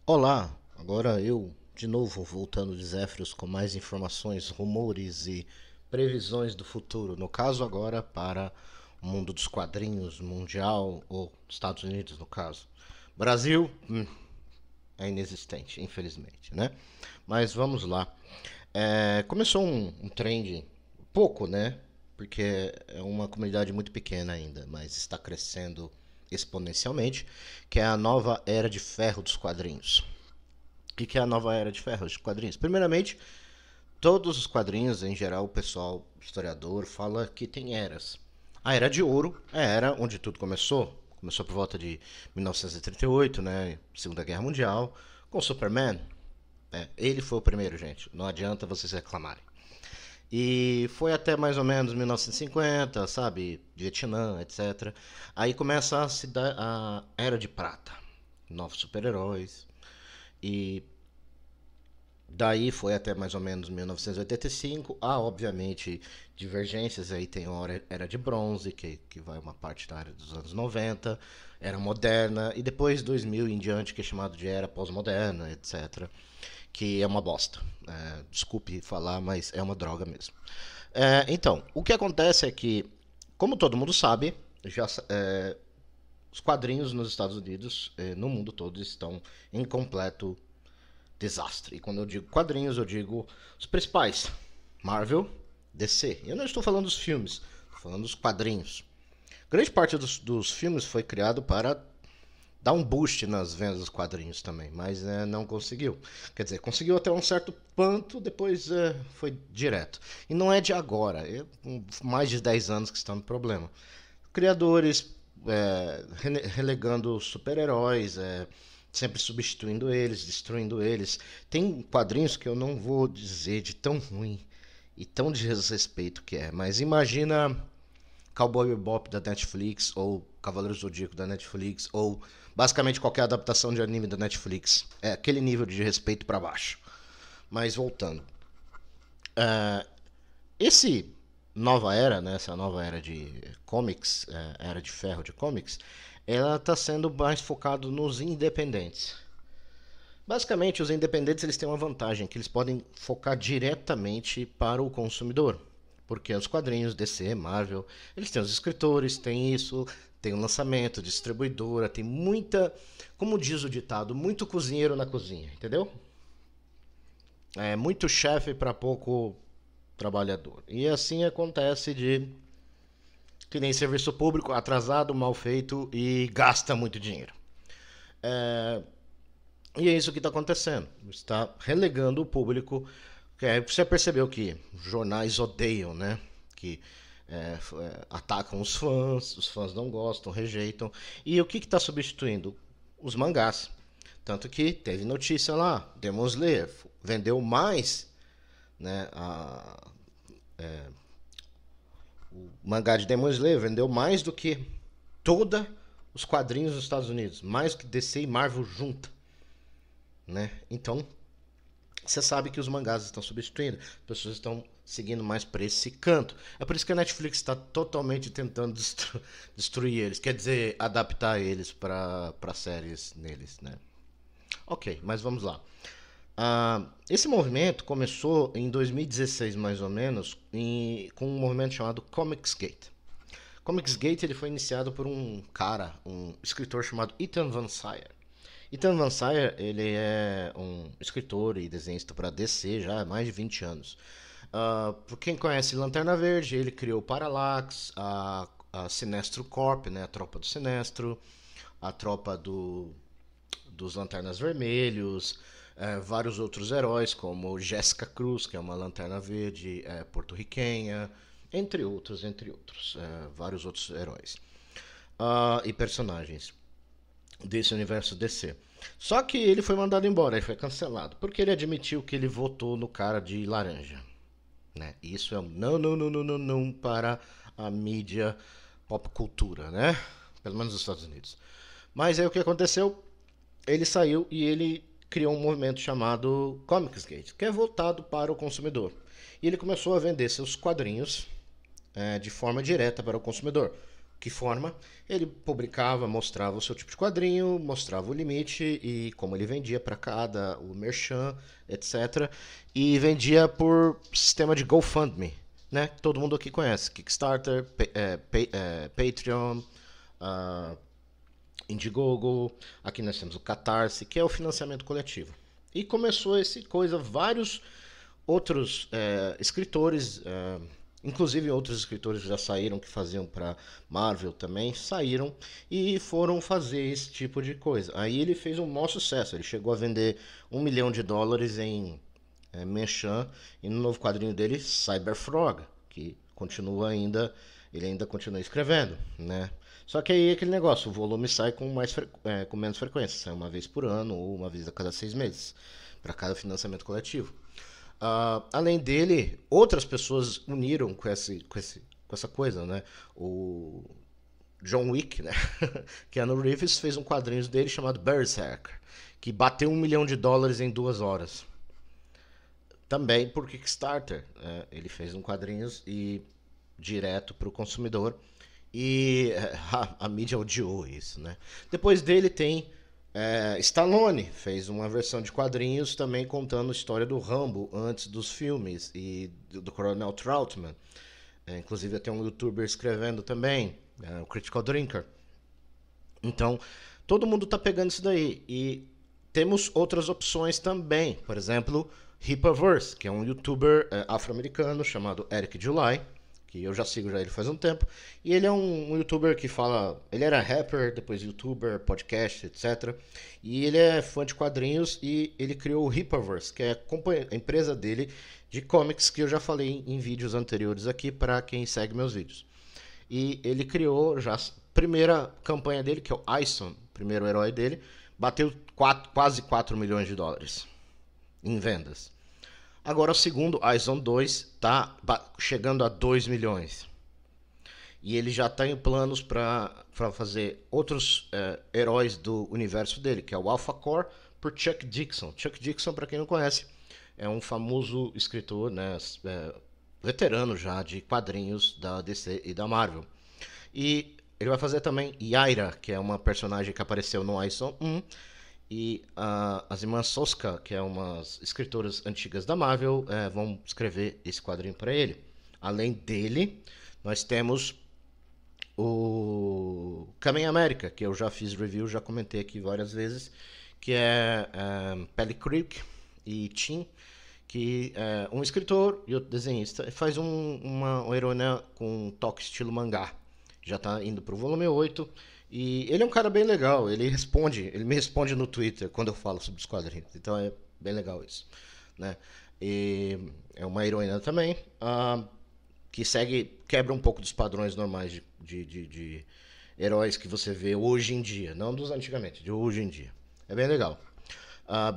Olá, agora eu de novo voltando de Zéfiros com mais informações, rumores e previsões do futuro. No caso, agora para o mundo dos quadrinhos mundial ou Estados Unidos, no caso. Brasil é inexistente, infelizmente, né? Mas vamos lá. Começou um trend, pouco, né? Porque é uma comunidade muito pequena ainda, mas está crescendo exponencialmente, que é a nova era de ferro dos quadrinhos. O que é a nova era de ferro dos quadrinhos? Primeiramente, todos os quadrinhos, em geral, o pessoal historiador fala que tem eras. A Era de Ouro é a era onde tudo começou. Começou por volta de 1938, né? Segunda Guerra Mundial, com Superman. Ele foi o primeiro, gente. Não adianta vocês reclamarem. E foi até mais ou menos 1950, sabe? Vietnã, etc. Aí começa a se dar a Era de Prata. Novos super-heróis. E daí foi até mais ou menos 1985. Há, obviamente, divergências. Aí tem a Era de Bronze, que vai uma parte da área dos anos 90, Era Moderna, e depois 2000 em diante, que é chamado de Era Pós-Moderna, etc. Que é uma bosta. Desculpe falar, mas é uma droga mesmo. Então, o que acontece é que, como todo mundo sabe, os quadrinhos nos Estados Unidos, no mundo todo, estão em completo desastre. E quando eu digo quadrinhos, eu digo os principais: Marvel, DC. Eu não estou falando dos filmes, estou falando dos quadrinhos. Grande parte dos filmes foi criado para dar um boost nas vendas dos quadrinhos também, mas não conseguiu. Quer dizer, conseguiu até um certo ponto, depois foi direto. E não é de agora, mais de 10 anos que estão no problema. Criadores relegando super-heróis, sempre substituindo eles, destruindo eles. Tem quadrinhos que eu não vou dizer de tão ruim e tão desrespeito que é, mas imagina Cowboy Bebop da Netflix ou Cavaleiro Zodíaco da Netflix ou basicamente qualquer adaptação de anime da Netflix. É aquele nível de respeito para baixo. Mas voltando. Esse nova era, né, essa nova era de comics, era de ferro de comics, ela está sendo mais focado nos independentes. Basicamente, os independentes eles têm uma vantagem, que eles podem focar diretamente para o consumidor. Porque os quadrinhos, DC, Marvel, eles têm os escritores, tem isso, tem o lançamento, distribuidora, tem muita, como diz o ditado, muito cozinheiro na cozinha, entendeu? É muito chefe para pouco trabalhador. E assim acontece de que nem serviço público, atrasado, mal feito e gasta muito dinheiro. E é isso que está acontecendo. Está relegando o público. Você percebeu que jornais odeiam, né? Que atacam os fãs não gostam, rejeitam. E o que está substituindo? Os mangás. Tanto que teve notícia lá, Demon Slayer vendeu mais, né? O mangá de Demon Slayer vendeu mais do que todos os quadrinhos dos Estados Unidos, mais do que DC e Marvel junta, né? Então, você sabe que os mangás estão substituindo, as pessoas estão seguindo mais para esse canto. É por isso que a Netflix está totalmente tentando destruir eles, quer dizer, adaptar eles para séries neles, né? Ok, mas vamos lá. Esse movimento começou em 2016, mais ou menos, com um movimento chamado Comicsgate. Comicsgate ele foi iniciado por um cara, um escritor chamado Ethan Van Sciver. Ethan Van Sciver ele é um escritor e desenhista para DC já há mais de 20 anos. Por quem conhece Lanterna Verde, ele criou Parallax, a Sinestro Corp, né, a tropa do Sinestro, a tropa dos Lanternas Vermelhos, vários outros heróis, como Jéssica Cruz, que é uma Lanterna Verde porto-riquenha, entre outros, vários outros heróis e personagens desse universo DC. Só que ele foi mandado embora, ele foi cancelado, porque ele admitiu que ele votou no cara de laranja. Né? Isso é um não, não, não, não, não, não para a mídia pop cultura, né? Pelo menos nos Estados Unidos. Mas aí o que aconteceu? Ele saiu e ele criou um movimento chamado Comicsgate, que é voltado para o consumidor. E ele começou a vender seus quadrinhos de forma direta para o consumidor. Que forma? Ele publicava, mostrava o seu tipo de quadrinho, mostrava o limite e como ele vendia para cada, o merchan, etc. E vendia por sistema de GoFundMe, né? Todo mundo aqui conhece. Kickstarter, Patreon, uh, Indiegogo. Aqui nós temos o Catarse, que é o financiamento coletivo. E começou esse coisa, vários outros escritores, inclusive outros escritores já saíram que faziam para Marvel também, saíram e foram fazer esse tipo de coisa. Aí ele fez um maior sucesso, ele chegou a vender $1 milhão em merchan e no novo quadrinho dele, Cyberfrog, que continua ainda, ele ainda continua escrevendo, né? Só que aí é aquele negócio, o volume sai com menos frequência, sai uma vez por ano ou uma vez a cada 6 meses, para cada financiamento coletivo. Além dele, outras pessoas uniram com essa coisa, né? O John Wick, né? Keanu Reeves fez um quadrinho dele chamado Berserker, que bateu $1 milhão em 2 horas. Também por Kickstarter, né? Ele fez um quadrinhos e direto para o consumidor e a mídia odiou isso, né? Depois dele tem Stallone, fez uma versão de quadrinhos também contando a história do Rambo antes dos filmes e do Coronel Troutman. Inclusive tem um youtuber escrevendo também, o Critical Drinker. Então, todo mundo tá pegando isso daí. E temos outras opções também. Por exemplo, Hipaverse, que é um youtuber afro-americano chamado Eric July, que eu já sigo ele faz um tempo. E ele é um youtuber que fala... Ele era rapper, depois youtuber, podcast, etc. E ele é fã de quadrinhos e ele criou o Hipaverse, que é a empresa dele de comics, que eu já falei em vídeos anteriores aqui para quem segue meus vídeos. E ele criou já a primeira campanha dele, que é o Ison, primeiro herói dele, bateu quase $4 milhões em vendas. Agora o segundo, Ison 2, está chegando a 2 milhões. E ele já está em planos para fazer outros heróis do universo dele, que é o Alpha Core, por Chuck Dixon. Chuck Dixon, para quem não conhece, é um famoso escritor, né, veterano já de quadrinhos da DC e da Marvel. E ele vai fazer também Yaira, que é uma personagem que apareceu no Ison 1. E as irmãs Soska, que é umas escritoras antigas da Marvel, vão escrever esse quadrinho para ele. Além dele, nós temos o Kamen América, que eu já fiz review, já comentei aqui várias vezes, que é Pele Creek e Tim, que é um escritor e outro desenhista, faz uma heroína com um toque estilo mangá. Já está indo para o volume 8. E ele é um cara bem legal, ele me responde no Twitter quando eu falo sobre os quadrinhos, então é bem legal isso, né? E é uma heroína também, que quebra um pouco dos padrões normais de heróis que você vê hoje em dia, não dos antigamente, de hoje em dia. É bem legal,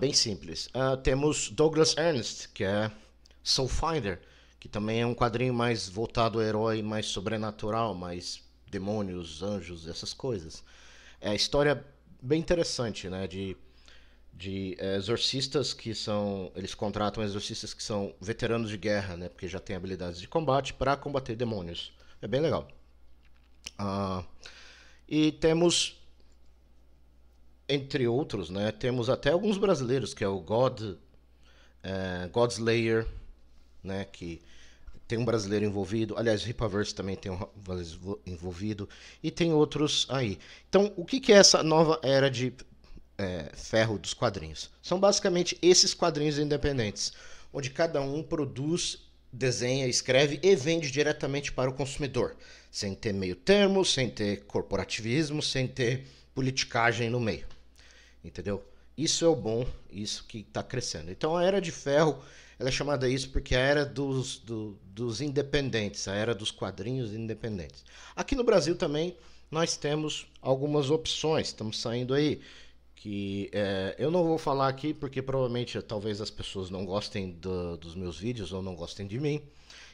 bem simples. Temos Douglas Ernst, que é Soulfinder, que também é um quadrinho mais voltado ao herói, mais sobrenatural, mais demônios, anjos, essas coisas. É a história bem interessante, né? De exorcistas que são... Eles contratam exorcistas que são veteranos de guerra, né? Porque já têm habilidades de combate para combater demônios. É bem legal. E temos, entre outros, né? Temos até alguns brasileiros, que é o Godslayer, né? Que tem um brasileiro envolvido. Aliás, o Hipaverse também tem um envolvido. E tem outros aí. Então, o que é essa nova era de ferro dos quadrinhos? São basicamente esses quadrinhos independentes, onde cada um produz, desenha, escreve e vende diretamente para o consumidor. Sem ter meio termo, sem ter corporativismo, sem ter politicagem no meio. Entendeu? Isso é o bom, isso que está crescendo. Então, a era de ferro... Ela é chamada isso porque é a era dos independentes, a era dos quadrinhos independentes. Aqui no Brasil também nós temos algumas opções, estamos saindo aí, que eu não vou falar aqui porque provavelmente talvez as pessoas não gostem dos meus vídeos ou não gostem de mim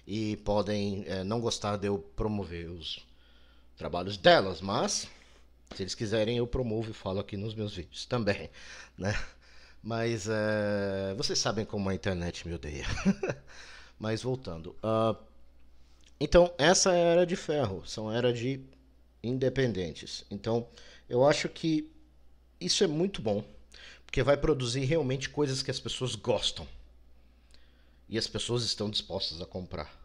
e podem não gostar de eu promover os trabalhos delas, mas se eles quiserem eu promovo e falo aqui nos meus vídeos também, né? Mas vocês sabem como a internet me odeia. Mas voltando. Então, essa é a Era de Ferro. São era de independentes. Então, eu acho que isso é muito bom, porque vai produzir realmente coisas que as pessoas gostam e as pessoas estão dispostas a comprar.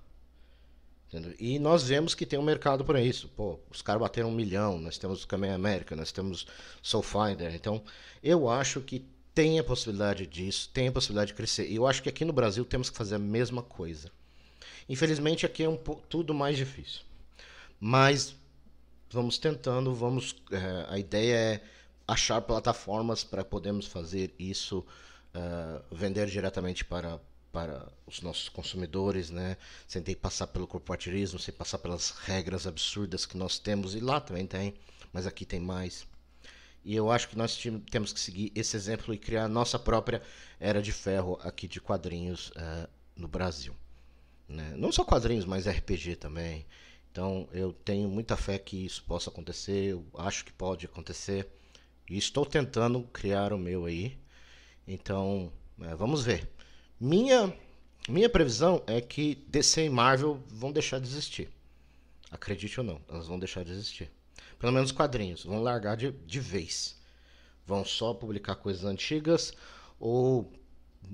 Entendeu? E nós vemos que tem um mercado para isso. Pô, os caras bateram 1 milhão, nós temos o Kamen América, nós temos Soul Finder. Então, eu acho que tem a possibilidade disso, tem a possibilidade de crescer. E eu acho que aqui no Brasil temos que fazer a mesma coisa. Infelizmente aqui é tudo mais difícil. Mas vamos tentando, a ideia é achar plataformas para podermos fazer isso, vender diretamente para os nossos consumidores, né? Sem ter que passar pelo corporativismo, sem passar pelas regras absurdas que nós temos, e lá também tem, mas aqui tem mais. E eu acho que nós temos que seguir esse exemplo e criar a nossa própria era de ferro aqui de quadrinhos no Brasil. Né? Não só quadrinhos, mas RPG também. Então eu tenho muita fé que isso possa acontecer, eu acho que pode acontecer. E estou tentando criar o meu aí. Então, vamos ver. Minha previsão é que DC e Marvel vão deixar de existir. Acredite ou não, elas vão deixar de existir. Pelo menos quadrinhos, vão largar de vez. Vão só publicar coisas antigas ou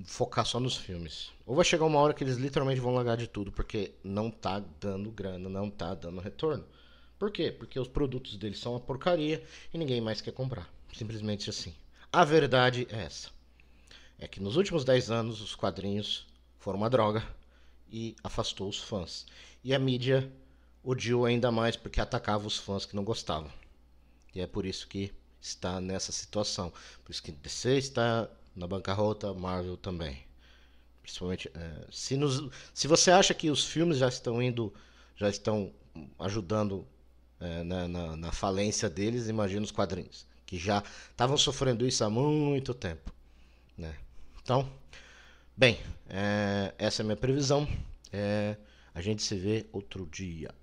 focar só nos filmes. Ou vai chegar uma hora que eles literalmente vão largar de tudo, porque não tá dando grana, não tá dando retorno. Por quê? Porque os produtos deles são uma porcaria e ninguém mais quer comprar. Simplesmente assim. A verdade é essa. É que nos últimos 10 anos os quadrinhos foram uma droga e afastou os fãs. E a mídia odiou ainda mais porque atacava os fãs que não gostavam. E é por isso que está nessa situação. Por isso que DC está na bancarrota, Marvel também. Principalmente, se você acha que os filmes já estão ajudando na falência deles, imagina os quadrinhos, que já estavam sofrendo isso há muito tempo. Né? Então, bem, essa é a minha previsão. A gente se vê outro dia.